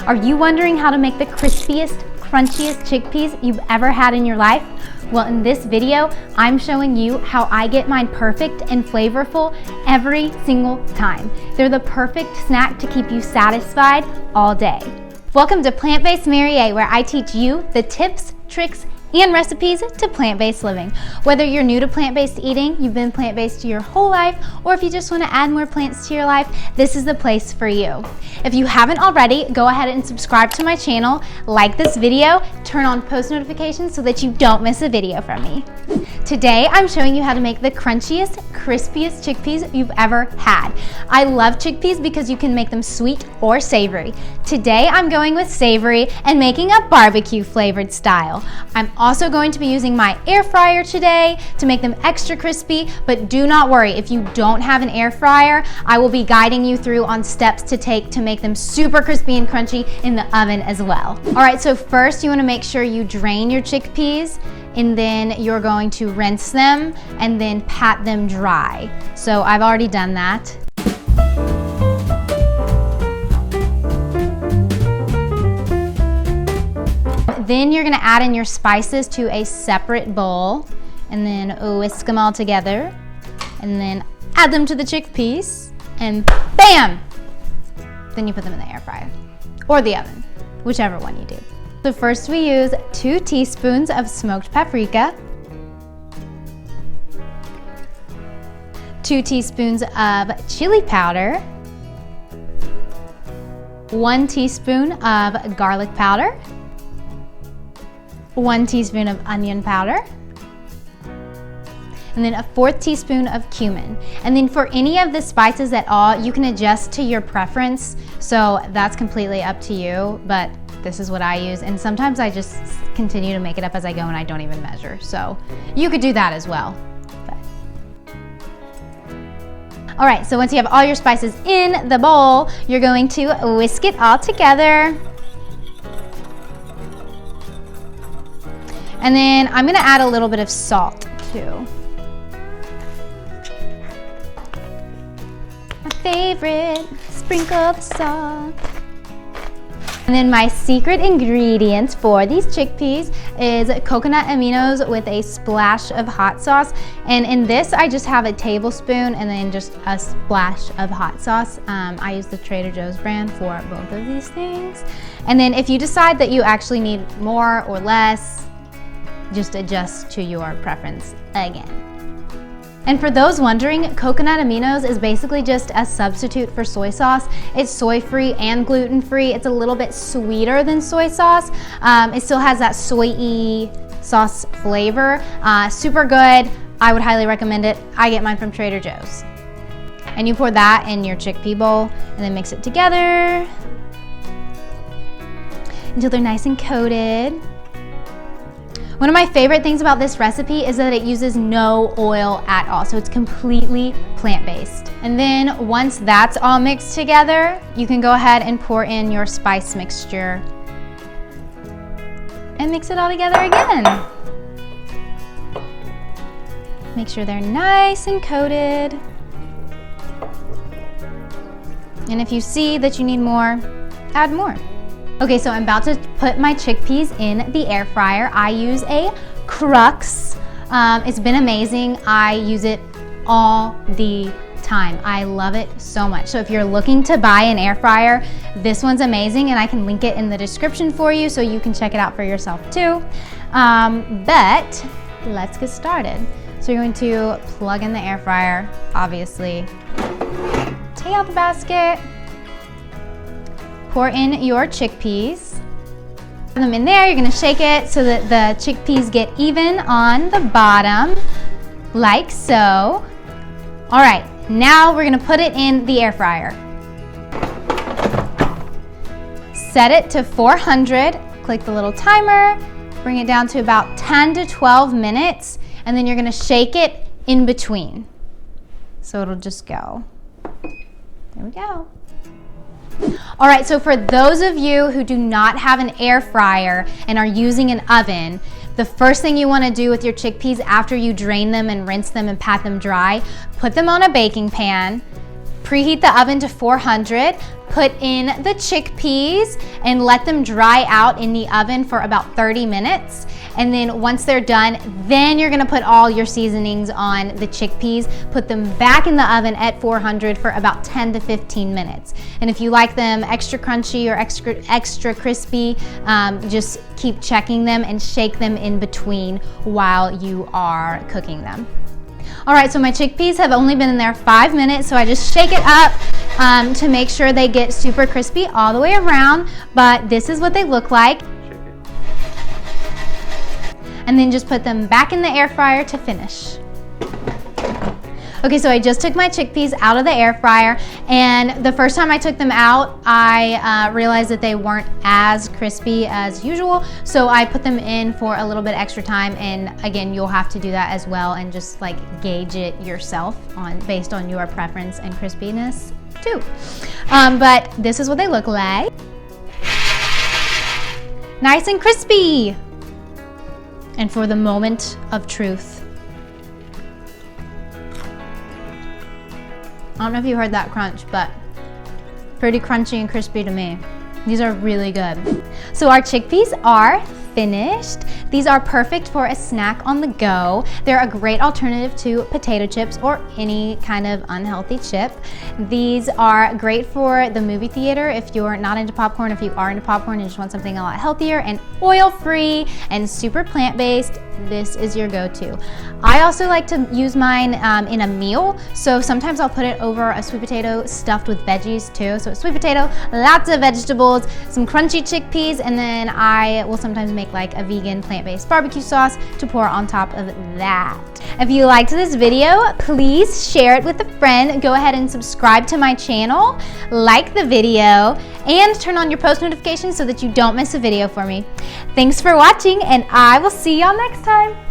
Are you wondering how to make the crispiest, crunchiest chickpeas you've ever had in your life? Well, in this video, I'm showing you how I get mine perfect and flavorful every single time. They're the perfect snack to keep you satisfied all day. Welcome to Plant-Based Marie, where I teach you the tips, tricks, and recipes to plant-based living. Whether you're new to plant-based eating, you've been plant-based your whole life, or if you just want to add more plants to your life, this is the place for you. If you haven't already, go ahead and subscribe to my channel, like this video, turn on post notifications so that you don't miss a video from me. Today, I'm showing you how to make the crunchiest, crispiest chickpeas you've ever had. I love chickpeas because you can make them sweet or savory. Today, I'm going with savory and making a barbecue flavored style. I'm also going to be using my air fryer today to make them extra crispy, but do not worry, if you don't have an air fryer, I will be guiding you through on steps to take to make them super crispy and crunchy in the oven as well. All right, so first you want to make sure you drain your chickpeas, and then you're going to rinse them and then pat them dry. So I've already done that. Then you're gonna add in your spices to a separate bowl and then whisk them all together and then add them to the chickpeas and bam! Then you put them in the air fryer or the oven, whichever one you do. So first we use 2 teaspoons of smoked paprika, 2 teaspoons of chili powder, 1 teaspoon of garlic powder, 1 teaspoon of onion powder, and then a 1/4 teaspoon of cumin. And then for any of the spices at all, you can adjust to your preference. So that's completely up to you, but this is what I use. And sometimes I just continue to make it up as I go and I don't even measure. So you could do that as well. All right, so once you have all your spices in the bowl, you're going to whisk it all together. And then I'm gonna add a little bit of salt too. My favorite, sprinkle the salt. And then my secret ingredients for these chickpeas is coconut aminos with a splash of hot sauce. And in this, I just have a tablespoon and then just a splash of hot sauce. I use the Trader Joe's brand for both of these things. And then if you decide that you actually need more or less, just adjust to your preference again. And for those wondering, coconut aminos is basically just a substitute for soy sauce. It's soy-free and gluten-free. It's a little bit sweeter than soy sauce. It still has that soy-y sauce flavor. Super good. I would highly recommend it. I get mine from Trader Joe's. And you pour that in your chickpea bowl and then mix it together until they're nice and coated. One of my favorite things about this recipe is that it uses no oil at all, so it's completely plant-based. And then once that's all mixed together, you can go ahead and pour in your spice mixture and mix it all together again. Make sure they're nice and coated. And if you see that you need more, add more. Okay, so I'm about to put my chickpeas in the air fryer. I use a Crux. It's been amazing. I use it all the time. I love it so much. So if you're looking to buy an air fryer, this one's amazing, and I can link it in the description for you so you can check it out for yourself too. But let's get started. So you're going to plug in the air fryer, obviously. Take out the basket. Pour in your chickpeas. Put them in there, you're gonna shake it so that the chickpeas get even on the bottom, like so. All right, now we're gonna put it in the air fryer. Set it to 400, click the little timer, bring it down to about 10 to 12 minutes, and then you're gonna shake it in between. So it'll just go. There we go. All right, so for those of you who do not have an air fryer and are using an oven, the first thing you want to do with your chickpeas after you drain them and rinse them and pat them dry, put them on a baking pan, Preheat the oven to 400. Put in the chickpeas and let them dry out in the oven for about 30 minutes. And then once they're done, then you're gonna put all your seasonings on the chickpeas, put them back in the oven at 400 for about 10 to 15 minutes. And if you like them extra crunchy or extra crispy, just keep checking them and shake them in between while you are cooking them. All right, so my chickpeas have only been in there 5 minutes, so I just shake it up to make sure they get super crispy all the way around, but this is what they look like. And then just put them back in the air fryer to finish. Okay, so I just took my chickpeas out of the air fryer, and the first time I took them out, I realized that they weren't as crispy as usual, so I put them in for a little bit extra time, and again, you'll have to do that as well and just like gauge it yourself based on your preference and crispiness too. But this is what they look like. Nice and crispy. And for the moment of truth. I don't know if you heard that crunch, but pretty crunchy and crispy to me. These are really good. So our chickpeas are finished. These are perfect for a snack on the go. They're a great alternative to potato chips or any kind of unhealthy chip. These are great for the movie theater if you're not into popcorn. If you are into popcorn and just want something a lot healthier and oil-free and super plant-based, this is your go-to. I also like to use mine in a meal, so sometimes I'll put it over a sweet potato stuffed with veggies too. So sweet potato, lots of vegetables, some crunchy chickpeas, and then I will sometimes make like a vegan plant-based barbecue sauce to pour on top of that. If you liked this video, please share it with a friend. Go ahead and subscribe to my channel, like the video, and turn on your post notifications so that you don't miss a video for me. Thanks for watching, and I will see y'all next time.